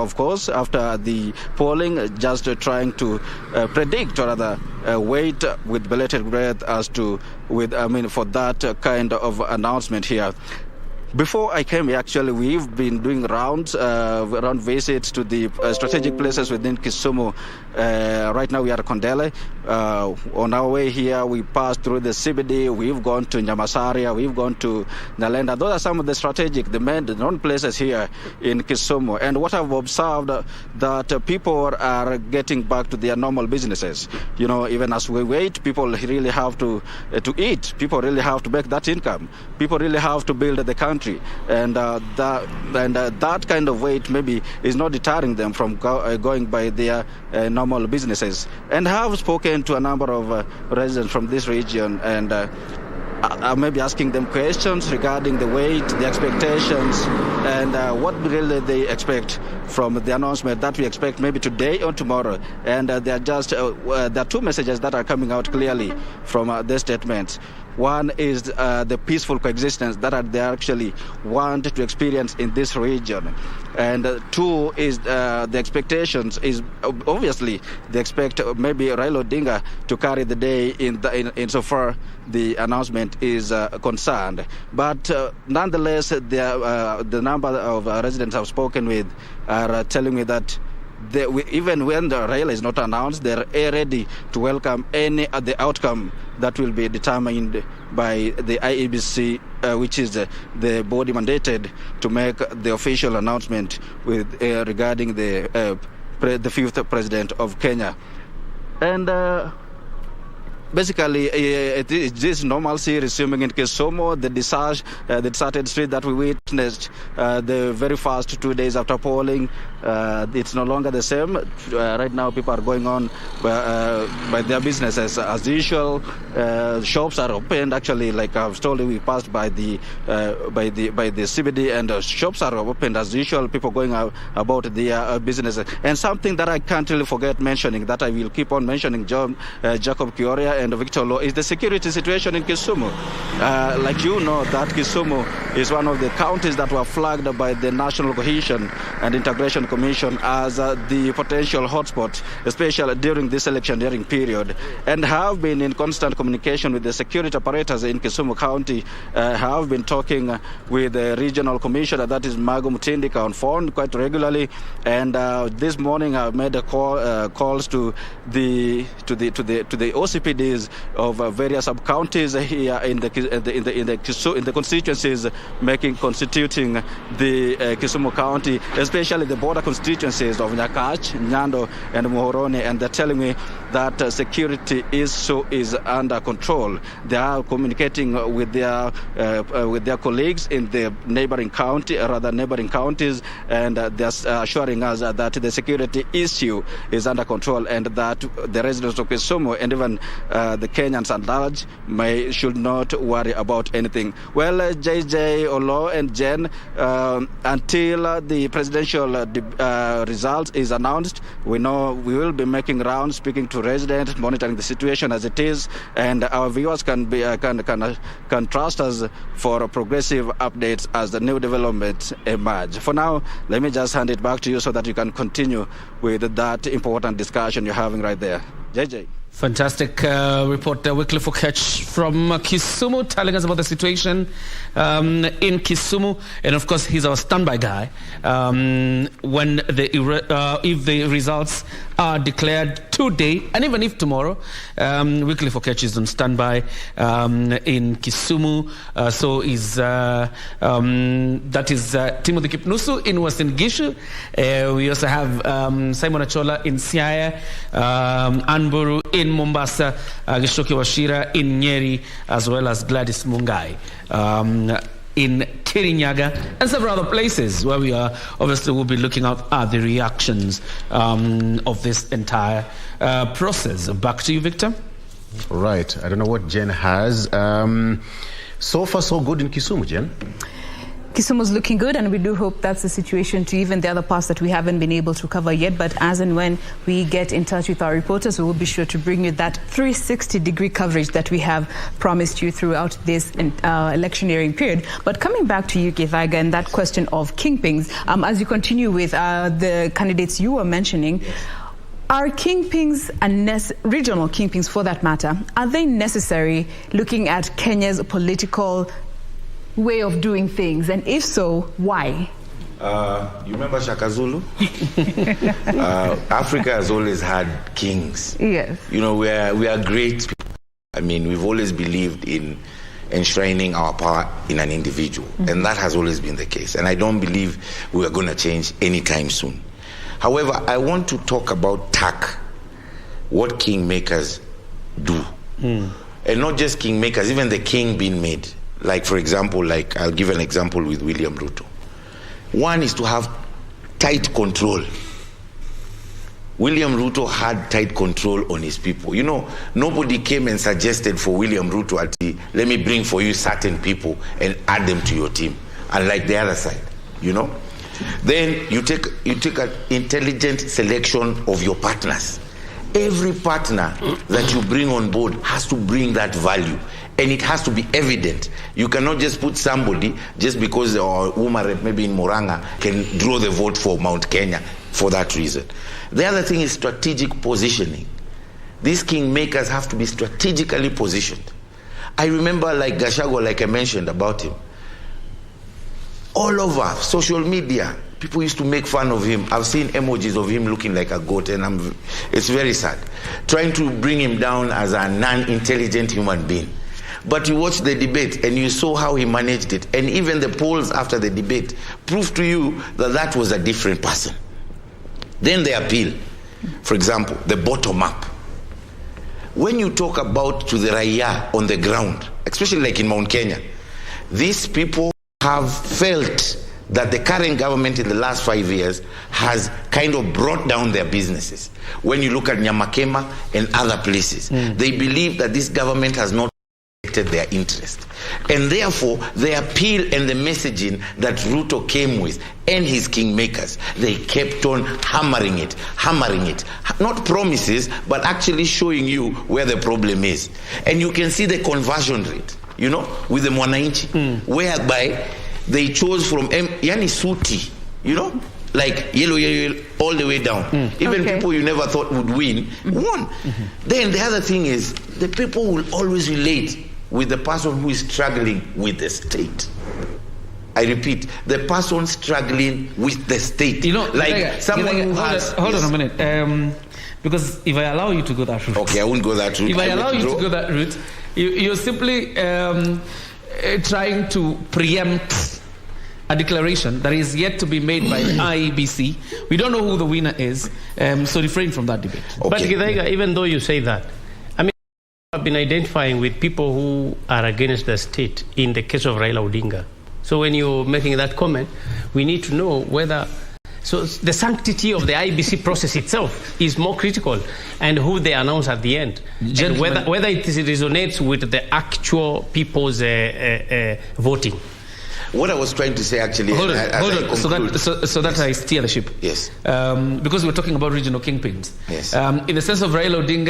of course, after the polling, just trying to predict or rather wait with bated breath as to, for that kind of announcement here. Before I came here, actually, we've been doing round visits to the strategic places within Kisumu. Right now, we are at Kondele. On our way here, we passed through the CBD. We've gone to Nyamasaria. We've gone to Nalenda. Those are some of the strategic, the known places here in Kisumu. And what I've observed, that people are getting back to their normal businesses. Even as we wait, people really have to eat. People really have to make that income. People really have to build the country. And that kind of weight maybe is not deterring them from going by their normal businesses. And I have spoken to a number of residents from this region, and I may be asking them questions regarding the weight, the expectations, and what really they expect from the announcement that we expect maybe today or tomorrow. And there are two messages that are coming out clearly from their statements. One is the peaceful coexistence that they actually want to experience in this region. And two is the expectations is obviously they expect maybe Raila Odinga to carry the day insofar the announcement is concerned. But nonetheless, the number of residents I've spoken with are telling me that even when the Raila is not announced, they're ready to welcome any the outcome that will be determined by the IEBC, which is the body mandated to make the official announcement with regarding the fifth president of Kenya. And basically, it is this normalcy resuming in Kisumu, the deserted street that we witnessed the very first 2 days after polling. It's no longer the same. Right now, people are going on by their businesses as usual. Shops are opened. Actually, like I've told you, we passed by the CBD, and shops are opened as usual. People going about their businesses. And something that I can't really forget mentioning, that I will keep on mentioning, Jacob Kioria and Victor Law, is the security situation in Kisumu. That Kisumu is one of the counties that were flagged by the National Cohesion and Integration Commission as the potential hotspot, especially during this electioneering period, and have been in constant communication with the security operators in Kisumu County. Have been talking with the regional commissioner, that is Mago Mutindika, on phone quite regularly. And this morning I made a calls to the OCPDs of various sub counties here in the constituencies constituting the Kisumu County, especially the border constituencies of Nyakach, Nyando, and Muhoroni, and they're telling me that security is under control. They are communicating with their colleagues in the neighboring counties, and they're assuring us that the security issue is under control, and that the residents of Kisumu and even the Kenyans at large should not worry about anything. Well, JJ, Olo, and Jen, until the presidential results is announced, we know we will be making rounds, speaking to residents, monitoring the situation as it is, and our viewers can trust us for progressive updates as the new developments emerge. For now, let me just hand it back to you so that you can continue with that important discussion you're having right there. JJ. Fantastic report, Wycliffe Okech from Kisumu, telling us about the situation in Kisumu. And of course, he's our standby guy. When if the results are declared today, and even if tomorrow, Wycliffe Okech is on standby in Kisumu. So is that is Timothy Kipnusu in Western Gishu. We also have Simon Achola in Siaya, Anburu in Mombasa, Gishoki Washira in Nyeri, as well as Gladys Mungai in Kirinyaga, and several other places where we are obviously will be looking at the reactions of this entire process. Back to you, Victor. Right. I don't know what Jen has. So far, so good in Kisumu, Jen. Kisumu's looking good, and we do hope that's the situation to even the other parts that we haven't been able to cover yet. But as and when we get in touch with our reporters, we will be sure to bring you that 360-degree coverage that we have promised you throughout this electioneering period. But coming back to you, Githaiga, and that question of kingpins, as you continue with the candidates you were mentioning, are kingpins and regional kingpins, for that matter, are they necessary looking at Kenya's political way of doing things? And if so, why? You remember Shaka Zulu? Africa has always had kings. Yes. You know, we are great people. I mean, we've always believed in enshrining our power in an individual. And that has always been the case. And I don't believe we are going to change anytime soon. However, I want to talk about TAC, what kingmakers do. And not just kingmakers, even the king being made. Like, for example, I'll give an example with William Ruto. One is to have tight control. William Ruto had tight control on his people. You know, nobody came and suggested for William Ruto, let me bring for you certain people and add them to your team. Unlike the other side, you know. Then you take an intelligent selection of your partners. Every partner that you bring on board has to bring that value, and it has to be evident. You cannot just put somebody just because our woman rep maybe in Moranga can draw the vote for Mount Kenya for that reason. The other thing is strategic positioning. These kingmakers have to be strategically positioned. I remember like Gachagua, like I mentioned about him. All over social media, people used to make fun of him. I've seen emojis of him looking like a goat, and it's very sad. Trying to bring him down as a non-intelligent human being. But you watched the debate and you saw how he managed it. And even the polls after the debate proved to you that that was a different person. Then the appeal. For example, the bottom up. When you talk about to the Raya on the ground, especially like in Mount Kenya, these people have felt that the current government in the last 5 years has kind of brought down their businesses. When you look at Nyamakema and other places, they believe that this government has not protected their interest. And therefore, the appeal and the messaging that Ruto came with and his kingmakers, they kept on hammering it. Not promises, but actually showing you where the problem is. And you can see the conversion rate, you know, with the Mwananchi, whereby they chose from Yani Suti, you know, like yellow, all the way down. Even people you never thought would win, won. Then the other thing is, the people will always relate with the person who is struggling with the state. I repeat, the person struggling with the state. You know, like someone who has... Hold on a minute. Because if I allow you to go that route... Okay, I won't go that route. If I allow you to go that route, you're simply trying to preempt a declaration that is yet to be made by the IEBC. We don't know who the winner is, so refrain from that debate. Okay. But Githaiga, even though you say that, I mean, I've been identifying with people who are against the state in the case of Raila Odinga. So when you're making that comment, we need to know whether... So the sanctity of the IBC process itself is more critical, and who they announce at the end, and whether it resonates with the actual people's voting. What I was trying to say actually... Hold on. So that I steer the ship. Yes. Because we're talking about regional kingpins. Yes. In the sense of Raila Odinga,